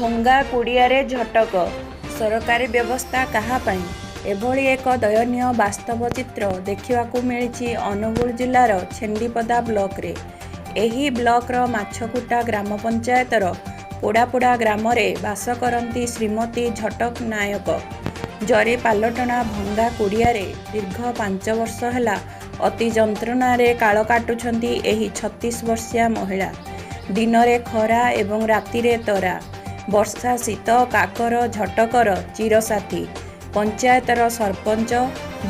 ଭଙ୍ଗା କୁଡ଼ିଆରେ ଝଟକ ସରକାରୀ ବ୍ୟବସ୍ଥା କାହା ପାଇଁ? ଏଭଳି ଏକ ଦୟନୀୟ ବାସ୍ତବ ଚିତ୍ର ଦେଖିବାକୁ ମିଳିଛି ଅନୁଗୁଳ ଜିଲ୍ଲାର ଛେଣ୍ଡିପଦା ବ୍ଲକରେ। ଏହି ବ୍ଲକର ମାଛକୁଟା ଗ୍ରାମ ପଞ୍ଚାୟତର ପୋଡ଼ାପୋଡ଼ା ଗ୍ରାମରେ ବାସ କରନ୍ତି ଶ୍ରୀମତୀ ଝଟକ ନାୟକ। ଜରି ପାଲଟଣା ଭଙ୍ଗା କୁଡ଼ିଆରେ ଦୀର୍ଘ 5 ବର୍ଷ ହେଲା ଅତି ଯନ୍ତ୍ରଣାରେ କାଳ କାଟୁଛନ୍ତି ଏହି 36 ବର୍ଷିଆ ମହିଳା। ଦିନରେ ଖରା ଏବଂ ରାତିରେ ତରା, ବର୍ଷା ଶୀତ କାକର ଝଟକର ଚିରସାଥୀ। ପଞ୍ଚାୟତର ସରପଞ୍ଚ,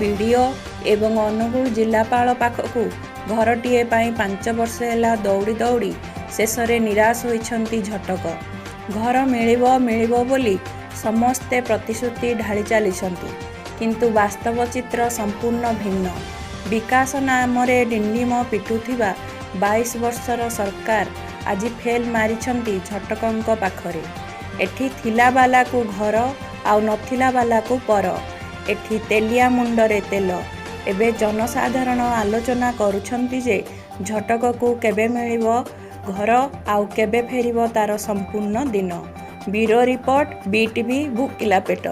ବିଡ଼ିଓ ଏବଂ ଅନୁଗୁଳ ଜିଲ୍ଲାପାଳ ପାଖକୁ ଘରଟିଏ ପାଇଁ 5 ବର୍ଷ ହେଲା ଦୌଡ଼ି ଦୌଡ଼ି ଶେଷରେ ନିରାଶ ହୋଇଛନ୍ତି ଝଟକ। ଘର ମିଳିବ ମିଳିବ ବୋଲି ସମସ୍ତେ ପ୍ରତିଶ୍ରୁତି ଢାଳି ଚାଲିଛନ୍ତି, କିନ୍ତୁ ବାସ୍ତବ ଚିତ୍ର ସମ୍ପୂର୍ଣ୍ଣ ଭିନ୍ନ। ବିକାଶ ନାମରେ ଡିଣ୍ଡିମ ପିଟୁଥିବା 22 ବର୍ଷର ସରକାର ଆଜି ଫେଲ୍ ମାରିଛନ୍ତି ଝଟକଙ୍କ ପାଖରେ। ଏଠି ଥିଲା ବାଲାକୁ ଘର ଆଉ ନଥିଲା ବାଲାକୁ ପର। ଏଠି ତେଲିଆ ମୁଣ୍ଡରେ ତେଲ। ଏବେ ଜନସାଧାରଣ ଆଲୋଚନା କରୁଛନ୍ତି ଯେ ଝଟକକୁ କେବେ ମିଳିବ ଘର ଆଉ କେବେ ଫେରିବ ତାର ସମ୍ପୂର୍ଣ୍ଣ ଦିନ। ବ୍ୟୁରୋ ରିପୋର୍ଟ, BTV, ଭୋକିଲା ପେଟ।